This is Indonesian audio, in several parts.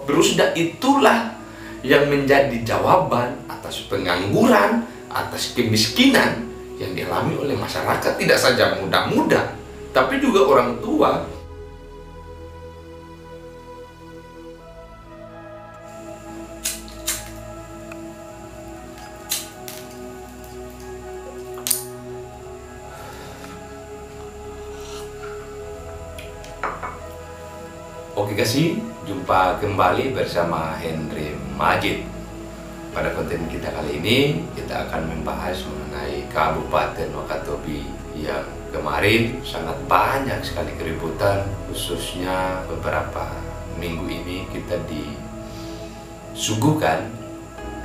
Berusda itulah yang menjadi jawaban atas pengangguran, atas kemiskinan yang dialami oleh masyarakat, tidak saja muda-muda, tapi juga orang tua. Oke kasih, jumpa kembali bersama Henry Majid. Pada konten kita kali ini, kita akan membahas mengenai Kabupaten Wakatobi yang kemarin sangat banyak sekali keributan, khususnya beberapa minggu ini kita disuguhkan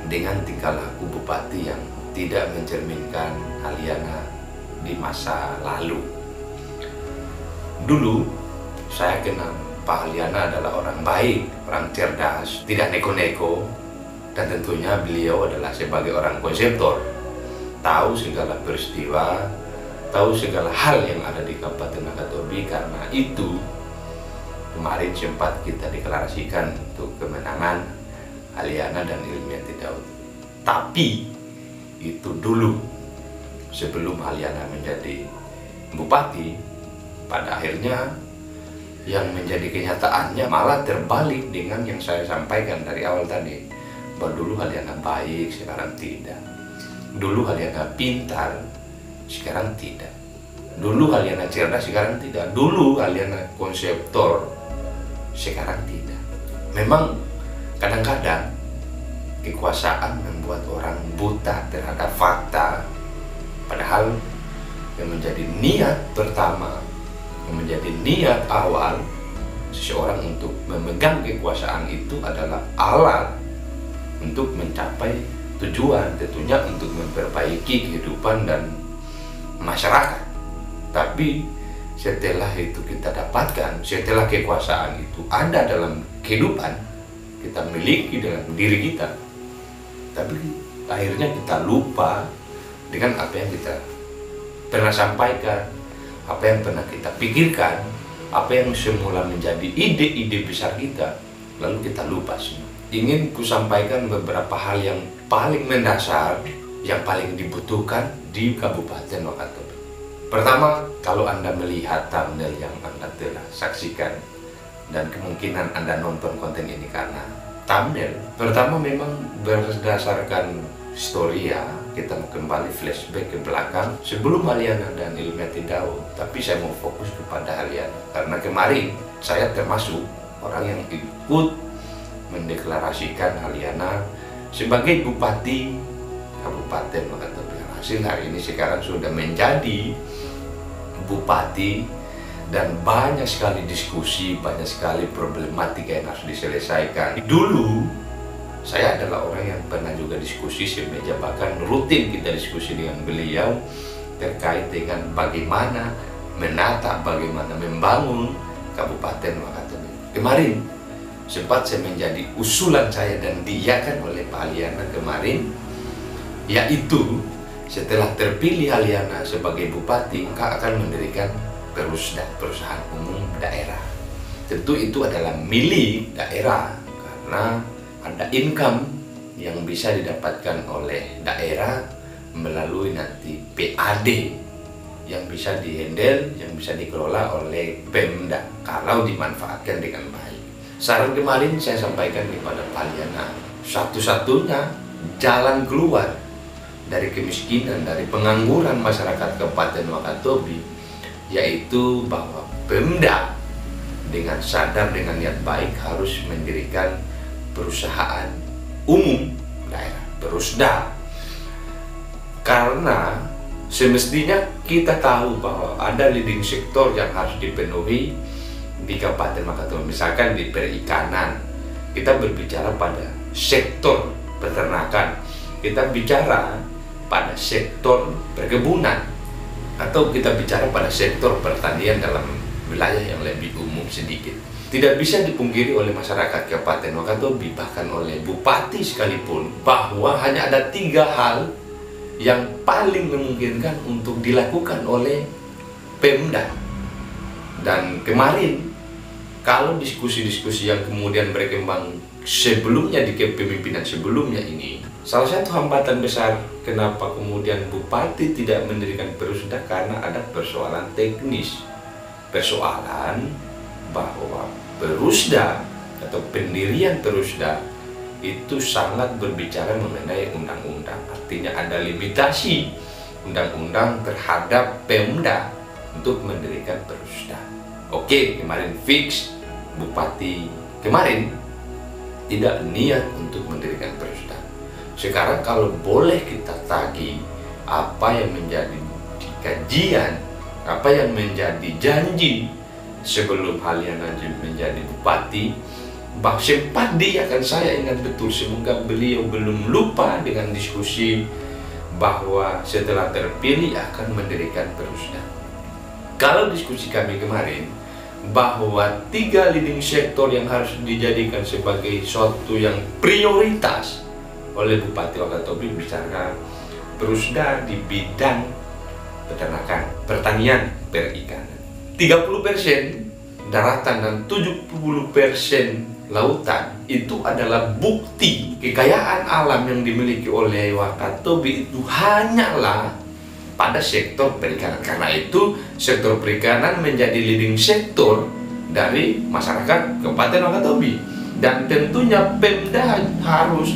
dengan tingkah laku bupati yang tidak mencerminkan Aliana di masa lalu. Dulu saya kenal Pak Aliana adalah orang baik, orang cerdas, tidak neko-neko, dan tentunya beliau adalah sebagai orang konseptor, tahu segala peristiwa, tahu segala hal yang ada di Kabupaten Wakatobi. Karena itu kemarin sempat kita deklarasikan untuk kemenangan Aliana dan Ilmiati Daud. Tapi itu dulu, sebelum Aliana menjadi bupati. Pada akhirnya yang menjadi kenyataannya malah terbalik dengan yang saya sampaikan dari awal tadi, bahwa dulu Aliana baik, sekarang tidak. Dulu Aliana pintar, sekarang tidak. Dulu Aliana cerdas, sekarang tidak. Dulu Aliana konseptor, sekarang tidak. Memang kadang-kadang kekuasaan membuat orang buta terhadap fakta, padahal yang menjadi niat pertama, menjadi niat awal seseorang untuk memegang kekuasaan itu adalah alat untuk mencapai tujuan, tentunya untuk memperbaiki kehidupan dan masyarakat. Tapi setelah itu kita dapatkan, setelah kekuasaan itu ada dalam kehidupan, kita miliki dalam diri kita, tapi akhirnya kita lupa dengan apa yang kita pernah sampaikan, apa yang pernah kita pikirkan, apa yang semula menjadi ide-ide besar kita, lalu kita lupa semua. Ingin ku sampaikan beberapa hal yang paling mendasar, yang paling dibutuhkan di Kabupaten Wakatobi. Pertama, kalau Anda melihat thumbnail yang Anda telah saksikan, dan kemungkinan Anda nonton konten ini karena thumbnail, pertama memang berdasarkan historia, kita mau kembali flashback ke belakang sebelum Aliana dan Ilmiati Daud. Tapi saya mau fokus kepada Aliana karena kemarin saya termasuk orang yang ikut mendeklarasikan Aliana sebagai bupati Kabupaten Wakatobi. Hasil hari ini sekarang sudah menjadi bupati, dan banyak sekali diskusi, banyak sekali problematika yang harus diselesaikan. Dulu saya adalah orang yang pernah juga diskusi semeja, bahkan rutin kita diskusi dengan beliau terkait dengan bagaimana menata, bagaimana membangun Kabupaten Wakatobi. Kemarin sempat saya menjadi usulan saya dan diiyakan oleh Pak Aliana kemarin, yaitu setelah terpilih Aliana sebagai bupati, maka akan mendirikan Perusda, perusahaan umum daerah. Tentu itu adalah milik daerah karena ada income yang bisa didapatkan oleh daerah melalui nanti PAD yang bisa dihandle, yang bisa dikelola oleh Pemda kalau dimanfaatkan dengan baik. Saran kemarin saya sampaikan kepada Pak Aliana, satu-satunya jalan keluar dari kemiskinan, dari pengangguran masyarakat Kabupaten Wakatobi, yaitu bahwa Pemda dengan sadar, dengan niat baik harus mendirikan perusahaan umum daerah, Perusda. Karena semestinya kita tahu bahwa ada leading sektor yang harus dipenuhi di Kabupaten Wakatobi. Misalkan di perikanan, kita berbicara pada sektor peternakan, kita bicara pada sektor perkebunan, atau kita bicara pada sektor pertanian dalam wilayah yang lebih umum sedikit. Tidak bisa dipungkiri oleh masyarakat Kabupaten Wakatobi, bahkan oleh bupati sekalipun, bahwa hanya ada 3 hal yang paling memungkinkan untuk dilakukan oleh Pemda. Dan kemarin Kalau diskusi-diskusi yang kemudian berkembang sebelumnya di kepemimpinan sebelumnya ini, salah satu hambatan besar kenapa kemudian bupati tidak mendirikan Perusda karena ada persoalan teknis. Persoalan bahwa Perusda atau pendirian Perusda itu sangat berbicara mengenai undang-undang. Artinya ada limitasi undang-undang terhadap Pemda untuk mendirikan Perusda. Oke, kemarin fix bupati kemarin tidak niat untuk mendirikan Perusda. Sekarang kalau boleh kita tagih apa yang menjadi kajian, apa yang menjadi janji sebelum Haliana menjadi bupati, bahwa sempat dia kan, saya ingat betul, semoga beliau belum lupa dengan diskusi bahwa setelah terpilih akan mendirikan Perusda. Kalau diskusi kami kemarin bahwa 3 leading sektor yang harus dijadikan sebagai suatu yang prioritas oleh Bupati Wakatobi, bicara Perusda di bidang peternakan, pertanian, perikanan. 30% daratan dan 70% lautan itu adalah bukti kekayaan alam yang dimiliki oleh Wakatobi itu hanyalah pada sektor perikanan. Karena itu sektor perikanan menjadi leading sektor dari masyarakat Kabupaten Wakatobi. Dan tentunya Pemda harus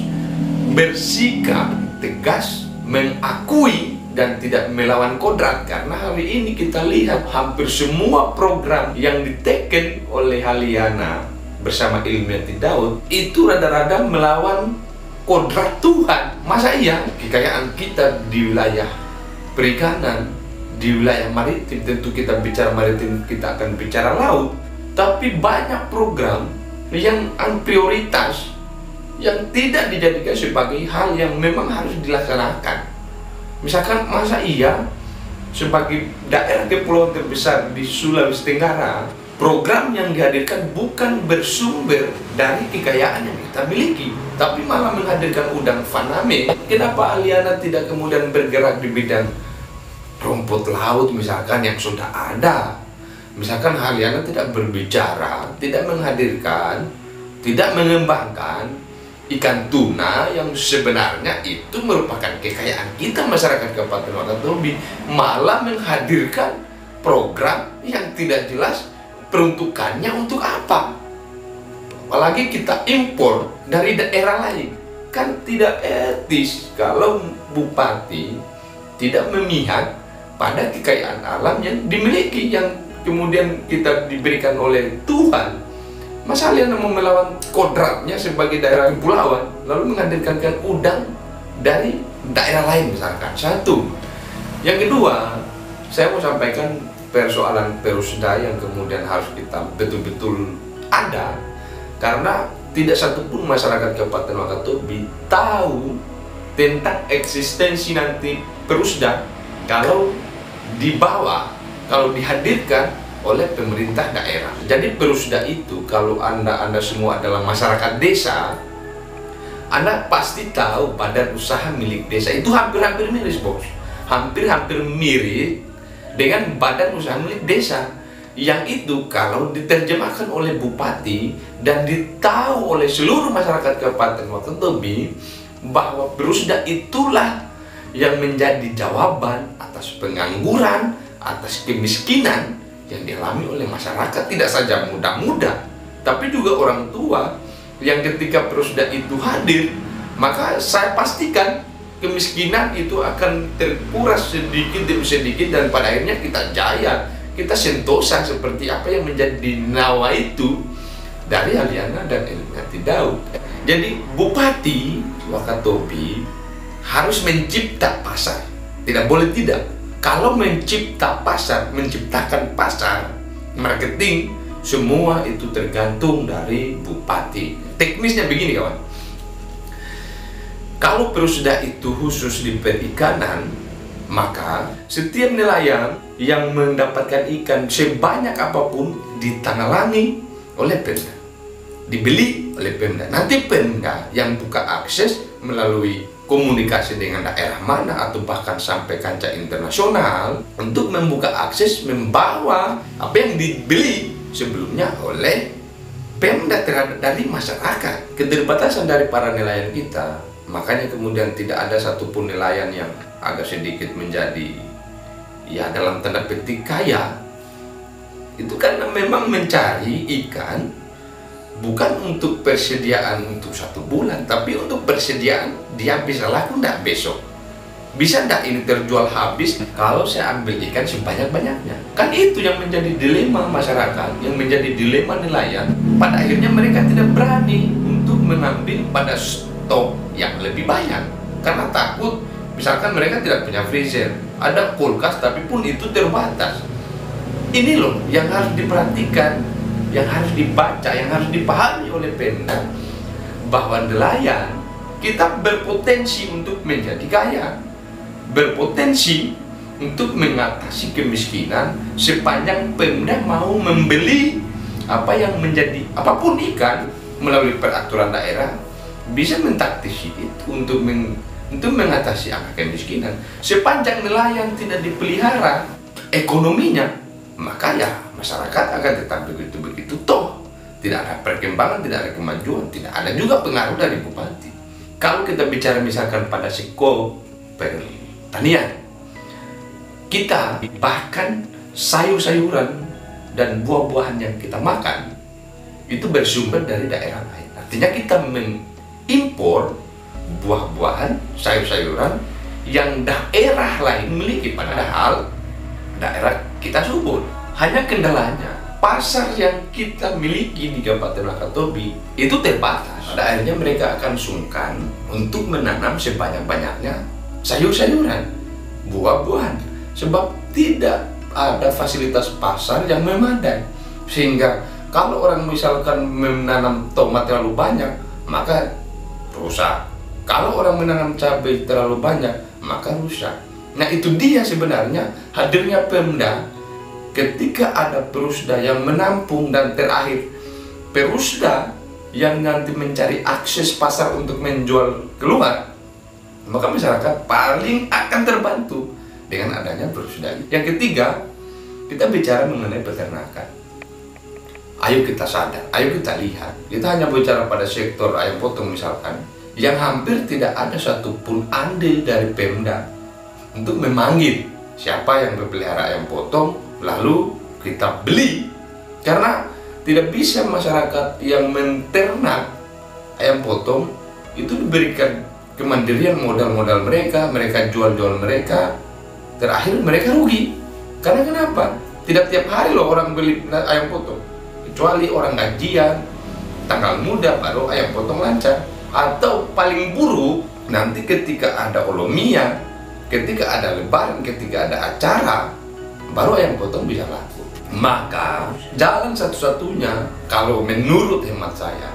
bersikap tegas, mengakui dan tidak melawan kodrat. Karena hari ini kita lihat hampir semua program yang diteken oleh Haliana bersama Ilmiati Daud itu rada-rada melawan kodrat Tuhan. Masa iya kekayaan kita di wilayah perikanan, di wilayah maritim, tentu kita bicara maritim kita akan bicara laut, tapi banyak program yang prioritas yang tidak dijadikan sebagai hal yang memang harus dilaksanakan. Misalkan masa iya sebagai daerah kepulauan terbesar di Sulawesi Tenggara, program yang dihadirkan bukan bersumber dari kekayaan yang kita miliki, tapi malah menghadirkan udang faname. Kenapa Haliana tidak kemudian bergerak di bidang rumput laut misalkan yang sudah ada? Misalkan Haliana tidak berbicara, tidak menghadirkan, tidak mengembangkan ikan tuna yang sebenarnya itu merupakan kekayaan kita masyarakat Kabupaten Wakatobi, malah menghadirkan program yang tidak jelas peruntukannya untuk apa. Apalagi kita impor dari daerah lain. Kan tidak etis kalau bupati tidak memihak pada kekayaan alam yang dimiliki, yang kemudian kita diberikan oleh Tuhan. Masa Haliana mau melawan kodratnya sebagai daerah kepulauan lalu menghadirkan udang dari daerah lain misalkan? Satu. Yang kedua, saya mau sampaikan persoalan Perusda yang kemudian harus kita betul-betul ada, karena tidak satupun masyarakat Kabupaten Wakatobi tahu tentang eksistensi nanti Perusda kalau dibawa, kalau dihadirkan oleh pemerintah daerah. Jadi Perusda itu, kalau Anda semua adalah masyarakat desa, Anda pasti tahu badan usaha milik desa itu hampir-hampir mirip, bos. Hampir-hampir mirip dengan badan usaha milik desa. Yang itu kalau diterjemahkan oleh bupati dan ditahu oleh seluruh masyarakat Kabupaten Wakatobi bahwa Perusda itulah yang menjadi jawaban atas pengangguran, atas kemiskinan yang dialami oleh masyarakat, tidak saja muda-muda, tapi juga orang tua, yang ketika Perusda itu hadir, maka saya pastikan kemiskinan itu akan terkuras sedikit demi sedikit, dan pada akhirnya kita jaya, kita sentosa seperti apa yang menjadi nawa itu dari Haliana dan Ilmiati Daud. Jadi Bupati Wakatobi harus mencipta pasar, tidak boleh tidak. Kalau mencipta pasar, menciptakan pasar, marketing, semua itu tergantung dari bupati. Teknisnya begini kawan, kalau Perusda itu khusus di perikanan, maka setiap nelayan yang mendapatkan ikan sebanyak apapun ditanggalangi oleh Pemda, dibeli oleh Pemda. Nanti Pemda yang buka akses melalui komunikasi dengan daerah mana atau bahkan sampai kancah internasional untuk membuka akses membawa apa yang dibeli sebelumnya oleh Pemda terhadap dari masyarakat. Keterbatasan dari para nelayan kita, makanya kemudian tidak ada satupun nelayan yang agak sedikit menjadi, ya dalam tanda petik, kaya. Itu karena memang mencari ikan bukan untuk persediaan untuk 1 bulan, tapi untuk persediaan dia bisa laku enggak besok. Bisa enggak ini terjual habis kalau saya ambil ikan sebanyak-banyaknya? Kan itu yang menjadi dilema masyarakat, yang menjadi dilema nelayan. Pada akhirnya mereka tidak berani untuk mengambil pada stok yang lebih banyak, karena takut misalkan mereka tidak punya freezer, ada kulkas tapi pun itu terbatas. Ini loh yang harus diperhatikan, yang harus dibaca, yang harus dipahami oleh Pemda, bahwa nelayan kita berpotensi untuk menjadi kaya, berpotensi untuk mengatasi kemiskinan sepanjang Pemda mau membeli apa yang menjadi apapun ikan melalui peraturan daerah, bisa mentaktisi itu untuk mengatasi angka kemiskinan. Sepanjang nelayan tidak dipelihara ekonominya, maka ya masyarakat akan tetap begitu-begitu toh. Tidak ada perkembangan, tidak ada kemajuan, tidak ada juga pengaruh dari bupati. Kalau kita bicara misalkan pada skop pertanian, kita bahkan sayur-sayuran dan buah-buahan yang kita makan itu bersumber dari daerah lain. Artinya kita mengimpor buah-buahan, sayur-sayuran yang daerah lain memiliki, padahal daerah kita subur. Hanya kendalanya pasar yang kita miliki di Kabupaten Wakatobi itu terbatas. Pada akhirnya mereka akan sungkan untuk menanam sebanyak-banyaknya sayur-sayuran, buah-buahan, sebab tidak ada fasilitas pasar yang memadai. Sehingga kalau orang misalkan menanam tomat terlalu banyak, maka rusak. Kalau orang menanam cabai terlalu banyak, maka rusak. Nah, itu dia sebenarnya hadirnya Pemda ketika ada perusda yang menampung, dan terakhir perusda yang nanti mencari akses pasar untuk menjual keluar, maka masyarakat paling akan terbantu dengan adanya perusda. Yang ketiga, kita bicara mengenai peternakan. Ayo kita sadar, ayo kita lihat. Kita hanya bicara pada sektor ayam potong misalkan, yang hampir tidak ada satupun andil dari Pemda untuk memanggil siapa yang berpelihara ayam potong, lalu kita beli. Karena tidak bisa masyarakat yang menternak ayam potong itu diberikan kemandirian modal-modal mereka, mereka jual-jual mereka, terakhir mereka rugi. Karena kenapa? Tidak tiap hari loh orang beli ayam potong, kecuali orang gajian, tanggal muda baru ayam potong lancar. Atau paling buruk, nanti ketika ada olomia, ketika ada lebaran, ketika ada acara, baru ayam potong bisa laku. Maka jalan satu-satunya, kalau menurut hemat saya,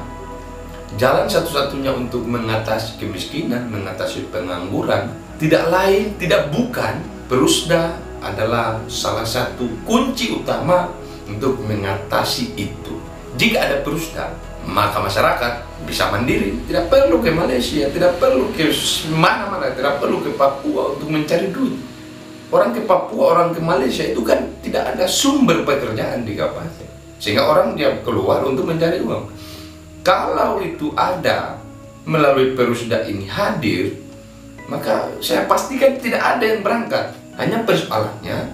jalan satu-satunya untuk mengatasi kemiskinan, mengatasi pengangguran, tidak lain, tidak bukan, perusda adalah salah satu kunci utama untuk mengatasi itu. Jika ada perusda, maka masyarakat bisa mandiri, tidak perlu ke Malaysia, tidak perlu ke mana-mana, tidak perlu ke Papua untuk mencari duit. Orang ke Papua, orang ke Malaysia itu kan tidak ada sumber pekerjaan di kabupaten, sehingga orang dia keluar untuk mencari uang. Kalau itu ada melalui perusda ini hadir, maka saya pastikan tidak ada yang berangkat. Hanya persoalannya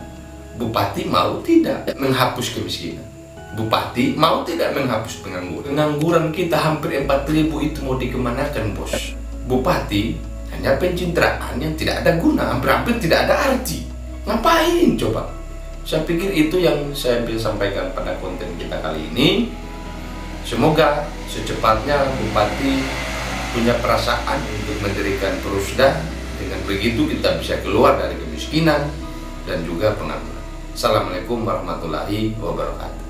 bupati mau tidak menghapus kemiskinan, bupati mau tidak menghapus pengangguran. Pengangguran kita hampir 4.000 itu mau dikemanakan, bos? Bupati hanya pencitraan yang tidak ada guna, hampir tidak ada arti. Ngapain coba? Saya pikir itu yang saya bisa sampaikan pada konten kita kali ini. Semoga secepatnya bupati punya perasaan untuk mendirikan perusda. Dengan begitu kita bisa keluar dari kemiskinan dan juga pengangguran. Assalamualaikum warahmatullahi wabarakatuh.